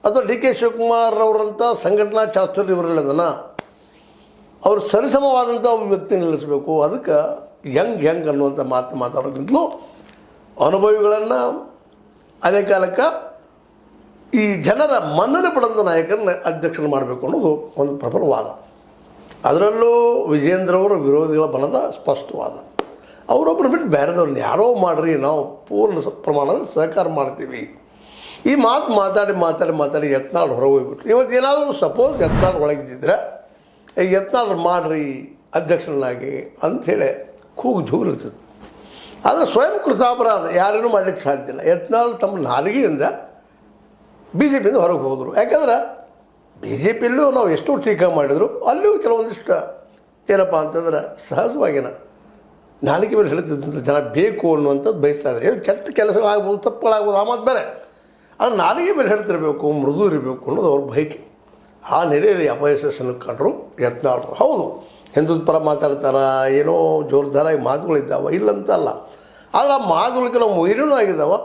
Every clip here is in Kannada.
ಅಥವಾ ಡಿ ಕೆ ಶಿವಕುಮಾರ್ ಅವರಂಥ ಸಂಘಟನಾ ಚಾತುರ್ಯ ಇವರಲ್ಲದನ ಅವ್ರು ಸರಿಸಮವಾದಂಥ ಒಬ್ಬ ವ್ಯಕ್ತಿ ನಿಲ್ಲಿಸಬೇಕು. ಅದಕ್ಕೆ ಹೆಂಗೆ ಅನ್ನುವಂಥ ಮಾತಾಡೋಕ್ಕಿಂತಲೂ ಅನುಭವಿಗಳನ್ನು ಅದೇ ಕಾಲಕ್ಕೆ ಈ ಜನರ ಮನ್ನಣೆ ಪಡೆದ ನಾಯಕರನ್ನ ಅಧ್ಯಕ್ಷರು ಮಾಡಬೇಕು ಅನ್ನೋದು ಒಂದು ಪ್ರಬಲ ವಾದ. ಅದರಲ್ಲೂ ವಿಜೇಂದ್ರ ಅವರ ವಿರೋಧಿಗಳ ಬಣದ ಸ್ಪಷ್ಟವಾದ. ಅವರೊಬ್ಬರು ಬಿಟ್ಟು ಬೇರೆದವ್ರನ್ನ ಯಾರೋ ಮಾಡ್ರಿ, ನಾವು ಪೂರ್ಣ ಪ್ರಮಾಣದಲ್ಲಿ ಸಹಕಾರ ಮಾಡ್ತೀವಿ. ಈ ಮಾತಾಡಿ ಯತ್ನಾಳ್ ಹೊರಗೆ ಹೋಗ್ಬಿಟ್ರು. ಇವತ್ತು ಏನಾದರೂ ಸಪೋಸ್ ಯತ್ನಾಳ್ ಒಳಗಿದ್ದಿದ್ರೆ ಈಗ ಯತ್ನಾಳ್ ಮಾಡಿರಿ ಅಧ್ಯಕ್ಷರನ್ನಾಗಿ ಅಂಥೇಳಿ ಕೂಗು ಜೂರು ಇರ್ತದೆ. ಆದರೆ ಸ್ವಯಂ ಕೃತಾಪರಾಧ ಯಾರೇನೂ ಮಾಡಲಿಕ್ಕೆ ಸಾಧ್ಯ ಇಲ್ಲ. ಯತ್ನಾಳ್ ತಮ್ಮ ನಾಲಿಗೆಯಿಂದ ಬಿ ಜೆ ಪಿಯಿಂದ ಹೊರಗೆ ಹೋದರು. ಯಾಕಂದ್ರೆ ಬಿ ಜೆ ಪಿಯಲ್ಲೂ ನಾವು ಎಷ್ಟೋ ಟೀಕಾ ಮಾಡಿದ್ರು, ಅಲ್ಲಿಯೂ ಕೆಲವೊಂದಿಷ್ಟು ಏನಪ್ಪ ಅಂತಂದ್ರೆ ಸಹಜವಾಗಿನ ನಾಲಿಗೆ ಮೇಲೆ ಹೇಳ್ತಿದ್ದಂಥ ಜನ ಬೇಕು ಅನ್ನುವಂಥದ್ದು ಬಯಸ್ತಾ ಇದ್ದಾರೆ. ಏನು ಕೆಟ್ಟ ಕೆಲಸಗಳಾಗ್ಬೋದು, ತಪ್ಪುಗಳಾಗ್ಬೋದು, ಆ ಮಾತು ಬೇರೆ. ಅದು ನಾಲಿಗೆ ಮೇಲೆ ಹೇಳ್ತಿರಬೇಕು, ಮೃದು ಇರಬೇಕು ಅನ್ನೋದು ಅವ್ರ ಬಯಕೆ. ಆ ನೆಲೆಯಲ್ಲಿ ಅಪಯಶಸ್ಸನ್ನು ಕಂಡರು ಯತ್ನಾಳರು. ಹೌದು, ಹಿಂದುತ್ವ ಪರ ಮಾತಾಡ್ತಾರ, ಏನೋ ಜೋರ್ದಾರಾಗಿ ಮಾತುಗಳಿದ್ದಾವೆ, ಇಲ್ಲಂತಲ್ಲ. ಆದರೆ ಆ ಮಾತುಗಳು ಕೆಲವು ಮೊಯ್ರೂ ಆಗಿದ್ದಾವೆ,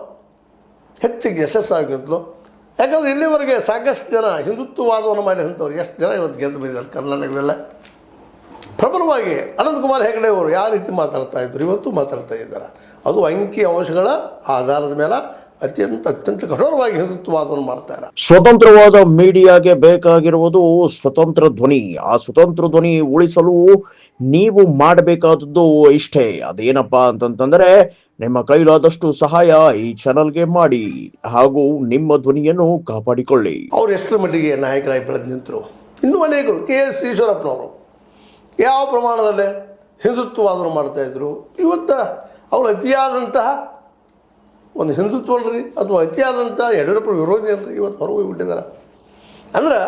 ಹೆಚ್ಚಿಗೆ ಯಶಸ್ಸಾಗಿಂತಲೂ. ಯಾಕಂದರೆ ಇಲ್ಲಿವರೆಗೆ ಸಾಕಷ್ಟು ಜನ ಹಿಂದುತ್ವವಾದವನ್ನು ಮಾಡಿದಂಥವ್ರು ಎಷ್ಟು ಜನ ಇವತ್ತು ಗೆದ್ದು ಬಂದಿದ್ದಾರೆ ಕರ್ನಾಟಕದಲ್ಲೇ. ಪ್ರಬಲವಾಗಿ ಅನಂತಕುಮಾರ್ ಹೆಗಡೆ ಅವರು ಯಾವ ರೀತಿ ಮಾತಾಡ್ತಾ ಇದ್ರು, ಇವತ್ತು ಮಾತಾಡ್ತಾ ಇದ್ದಾರೆ. ಅದು ಅಂಕಿ ಅಂಶಗಳ ಆಧಾರದ ಮೇಲೆ ಅತ್ಯಂತ ಕಠೋರವಾಗಿ ಹಿಂದುತ್ವವಾದವನ್ನು ಮಾಡ್ತಾರೆ. ಸ್ವತಂತ್ರವಾದ ಮೀಡಿಯಾಗೆ ಬೇಕಾಗಿರುವುದು ಸ್ವತಂತ್ರ ಧ್ವನಿ. ಆ ಸ್ವತಂತ್ರ ಧ್ವನಿ ಉಳಿಸಲು ನೀವು ಮಾಡಬೇಕಾದದ್ದು ಇಷ್ಟೇ. ಅದೇನಪ್ಪಾ ಅಂತಂತಂದ್ರೆ ನಿಮ್ಮ ಕೈಲಾದಷ್ಟು ಸಹಾಯ ಈ ಚಾನಲ್ಗೆ ಮಾಡಿ ಹಾಗೂ ನಿಮ್ಮ ಧ್ವನಿಯನ್ನು ಕಾಪಾಡಿಕೊಳ್ಳಿ. ಅವ್ರು ಎಷ್ಟರ ಮಟ್ಟಿಗೆ ನಾಯಕರಾಗಿ ಬೆಳೆದು ನಿಂತರು. ಇನ್ನೂ ಅನೇಕರು, KS ಈಶ್ವರಪ್ಪನವರು ಯಾವ ಪ್ರಮಾಣದಲ್ಲಿ ಹಿಂದುತ್ವವಾದವನ್ನು ಮಾಡ್ತಾಯಿದ್ರು. ಇವತ್ತು ಅವರು ಅತಿಯಾದಂತಹ ಒಂದು ಹಿಂದುತ್ವ ಅಲ್ರಿ ಅಥವಾ ಅತಿಯಾದಂಥ ಯಡಿಯೂರಪ್ಪ ವಿರೋಧಿ ಅಲ್ರಿ, ಇವತ್ತು ಹೊರಗೆ ಹೋಗಿಬಿಟ್ಟಿದ್ದಾರೆ. ಅಂದ್ರೆ